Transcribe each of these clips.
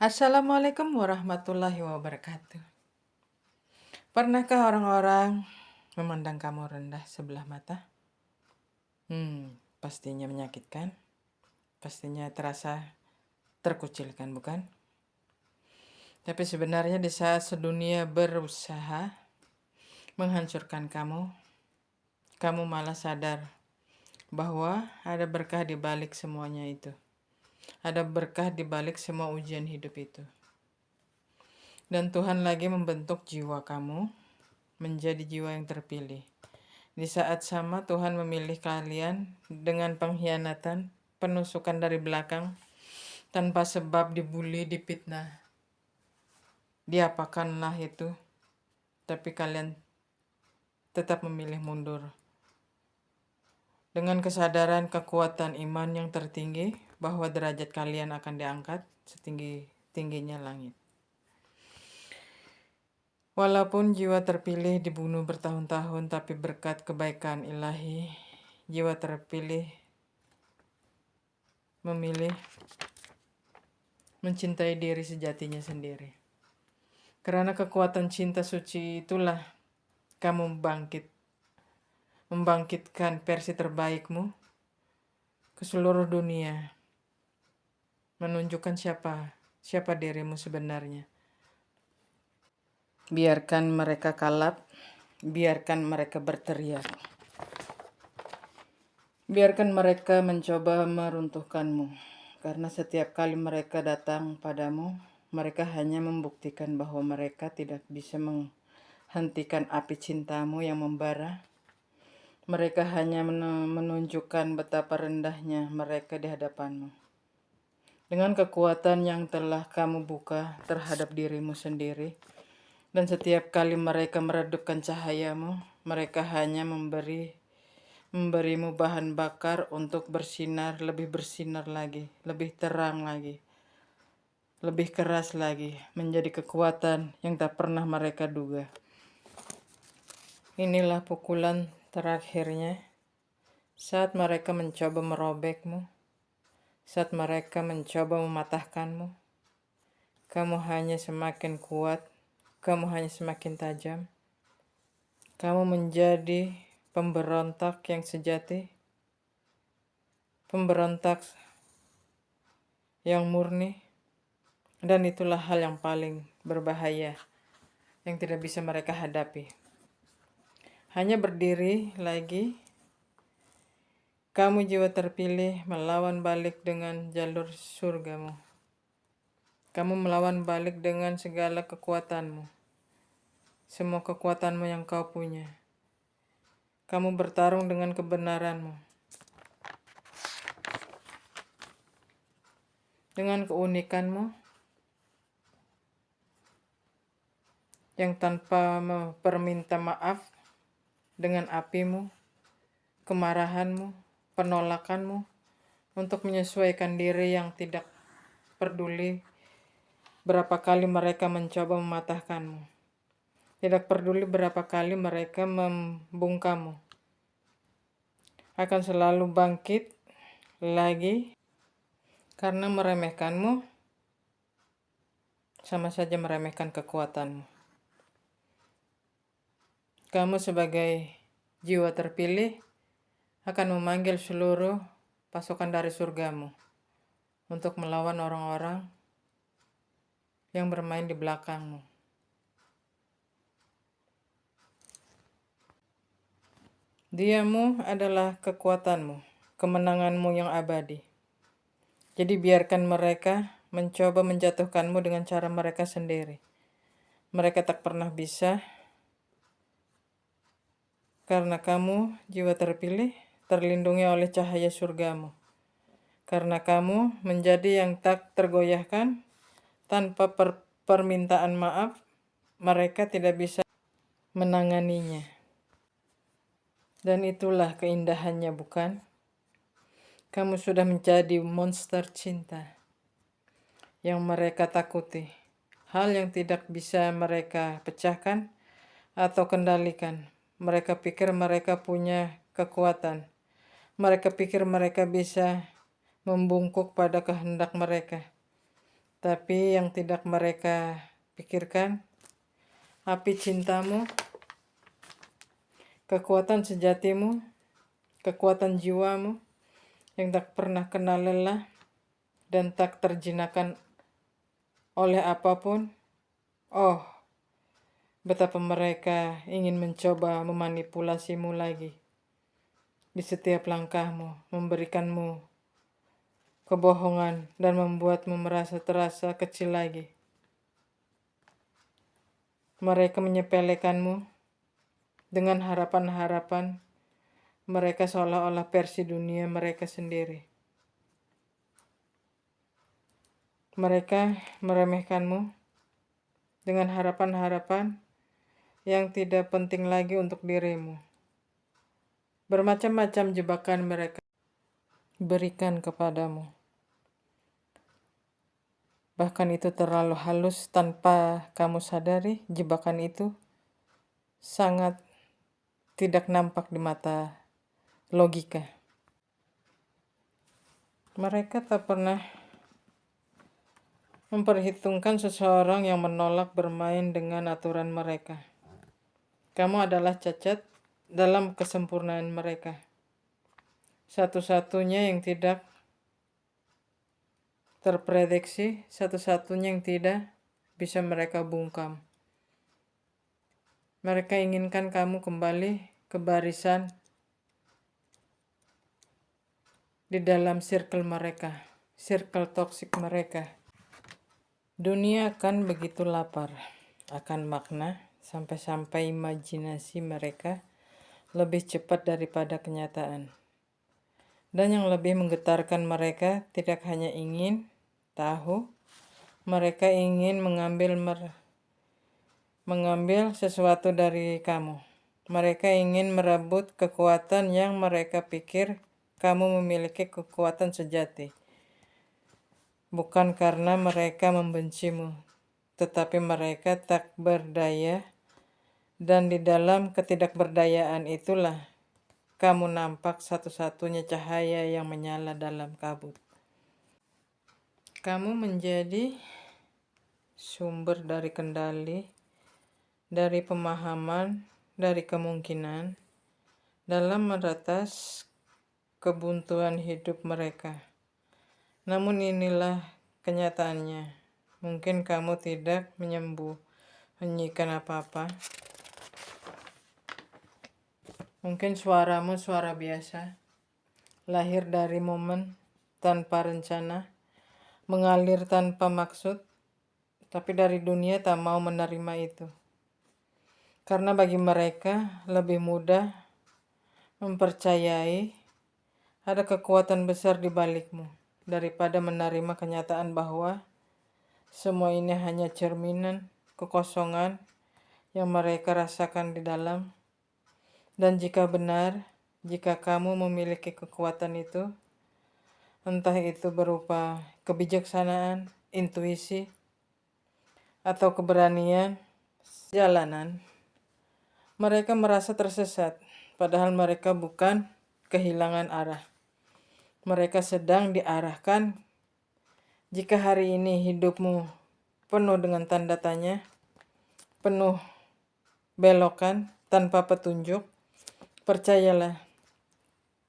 Assalamualaikum warahmatullahi wabarakatuh. Pernahkah orang-orang memandang kamu rendah sebelah mata? Pastinya menyakitkan. Pastinya terasa terkucilkan, bukan? Tapi sebenarnya di saat sedunia berusaha menghancurkan kamu malah sadar bahwa ada berkah di balik semuanya itu. Ada berkah di balik semua ujian hidup itu. Dan Tuhan lagi membentuk jiwa kamu menjadi jiwa yang terpilih. Di saat sama Tuhan memilih kalian dengan pengkhianatan, penusukan dari belakang, tanpa sebab dibully, dipitnah, diapakanlah itu. Tapi kalian tetap memilih mundur. Dengan kesadaran kekuatan iman yang tertinggi bahwa derajat kalian akan diangkat setinggi-tingginya langit. Walaupun jiwa terpilih dibunuh bertahun-tahun, tapi berkat kebaikan ilahi, jiwa terpilih memilih mencintai diri sejatinya sendiri. Karena kekuatan cinta suci itulah kamu membangkitkan versi terbaikmu ke seluruh dunia, menunjukkan siapa dirimu sebenarnya. Biarkan mereka kalap, biarkan mereka berteriak, biarkan mereka mencoba meruntuhkanmu, karena setiap kali mereka datang padamu, mereka hanya membuktikan bahwa mereka tidak bisa menghentikan api cintamu yang membara. Mereka hanya menunjukkan betapa rendahnya mereka di hadapanmu. Dengan kekuatan yang telah kamu buka terhadap dirimu sendiri, dan setiap kali mereka meredupkan cahayamu, mereka hanya memberimu bahan bakar untuk lebih bersinar lagi, lebih terang lagi, lebih keras lagi, menjadi kekuatan yang tak pernah mereka duga. Inilah pukulan terakhirnya saat mereka mencoba merobekmu, saat mereka mencoba mematahkanmu. Kamu hanya semakin kuat, kamu hanya semakin tajam. Kamu menjadi pemberontak yang sejati, pemberontak yang murni, dan itulah hal yang paling berbahaya yang tidak bisa mereka hadapi. Hanya berdiri lagi, kamu jiwa terpilih melawan balik dengan jalur surgamu. Kamu melawan balik dengan segala kekuatanmu, semua kekuatanmu yang kau punya. Kamu bertarung dengan kebenaranmu, dengan keunikanmu yang tanpa perminta maaf, dengan apimu, kemarahanmu, penolakanmu, untuk menyesuaikan diri yang tidak peduli berapa kali mereka mencoba mematahkanmu. Tidak peduli berapa kali mereka membungkammu. Akan selalu bangkit lagi, karena meremehkanmu sama saja meremehkan kekuatanmu. Kamu sebagai jiwa terpilih akan memanggil seluruh pasukan dari surgamu untuk melawan orang-orang yang bermain di belakangmu. Diamu adalah kekuatanmu, kemenanganmu yang abadi. Jadi biarkan mereka mencoba menjatuhkanmu dengan cara mereka sendiri. Mereka tak pernah bisa, karena kamu jiwa terpilih terlindungi oleh cahaya surgamu. Karena kamu menjadi yang tak tergoyahkan tanpa permintaan maaf, mereka tidak bisa menanganinya. Dan itulah keindahannya, bukan? Kamu sudah menjadi monster cinta yang mereka takuti. Hal yang tidak bisa mereka pecahkan atau kendalikan. Mereka pikir mereka punya kekuatan. Mereka pikir mereka bisa membungkuk pada kehendak mereka. Tapi yang tidak mereka pikirkan, api cintamu, kekuatan sejatimu, kekuatan jiwamu yang tak pernah kenal lelah dan tak terjinakkan oleh apapun. Oh, betapa mereka ingin mencoba memanipulasimu lagi di setiap langkahmu, memberikanmu kebohongan dan membuatmu merasa terasa kecil lagi. Mereka menyepelekanmu dengan harapan-harapan mereka seolah-olah versi dunia mereka sendiri. Mereka meremehkanmu dengan harapan-harapan yang tidak penting lagi untuk dirimu. Bermacam-macam jebakan mereka berikan kepadamu. Bahkan itu terlalu halus tanpa kamu sadari, jebakan itu sangat tidak nampak di mata logika. Mereka tak pernah memperhitungkan seseorang yang menolak bermain dengan aturan mereka. Kamu adalah cacat dalam kesempurnaan mereka. Satu-satunya yang tidak terprediksi, satu-satunya yang tidak bisa mereka bungkam. Mereka inginkan kamu kembali ke barisan di dalam circle mereka, circle toksik mereka. Dunia akan begitu lapar akan makna sampai-sampai imajinasi mereka lebih cepat daripada kenyataan. Dan yang lebih menggetarkan, mereka tidak hanya ingin tahu, mereka ingin mengambil sesuatu dari kamu. Mereka ingin merebut kekuatan yang mereka pikir kamu memiliki kekuatan sejati. Bukan karena mereka membencimu, tetapi mereka tak berdaya, dan di dalam ketidakberdayaan itulah kamu nampak satu-satunya cahaya yang menyala dalam kabut. Kamu menjadi sumber dari kendali, dari pemahaman, dari kemungkinan dalam meratas kebuntuan hidup mereka. Namun inilah kenyataannya. Mungkin kamu tidak menyembunyikan apa-apa. Mungkin suaramu suara biasa, lahir dari momen tanpa rencana, mengalir tanpa maksud, tapi dari dunia tak mau menerima itu. Karena bagi mereka lebih mudah mempercayai ada kekuatan besar di balikmu daripada menerima kenyataan bahwa semua ini hanya cerminan kekosongan yang mereka rasakan di dalam. Dan jika benar, jika kamu memiliki kekuatan itu, entah itu berupa kebijaksanaan, intuisi, atau keberanian jalanan, mereka merasa tersesat, padahal mereka bukan kehilangan arah. Mereka sedang diarahkan. Jika hari ini hidupmu penuh dengan tanda tanya, penuh belokan tanpa petunjuk, percayalah,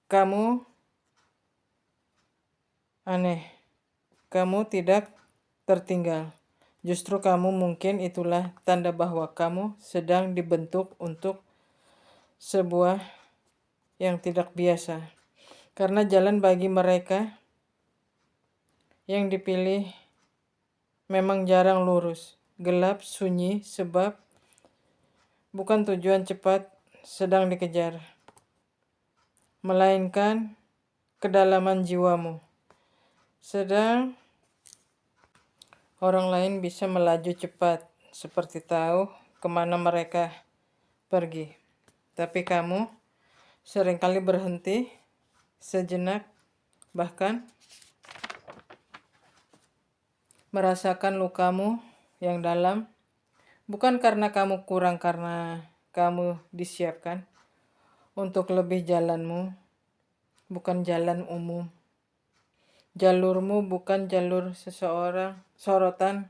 kamu aneh, kamu tidak tertinggal. Justru kamu mungkin itulah tanda bahwa kamu sedang dibentuk untuk sebuah yang tidak biasa. Karena jalan bagi mereka yang dipilih memang jarang lurus, gelap, sunyi, sebab bukan tujuan cepat sedang dikejar, melainkan kedalaman jiwamu. Sedang orang lain bisa melaju cepat, seperti tahu kemana mereka pergi. Tapi kamu seringkali berhenti sejenak, bahkan merasakan lukamu yang dalam, bukan karena kamu kurang, karena kamu disiapkan untuk lebih jalanmu, bukan jalan umum. Jalurmu bukan jalur seseorang sorotan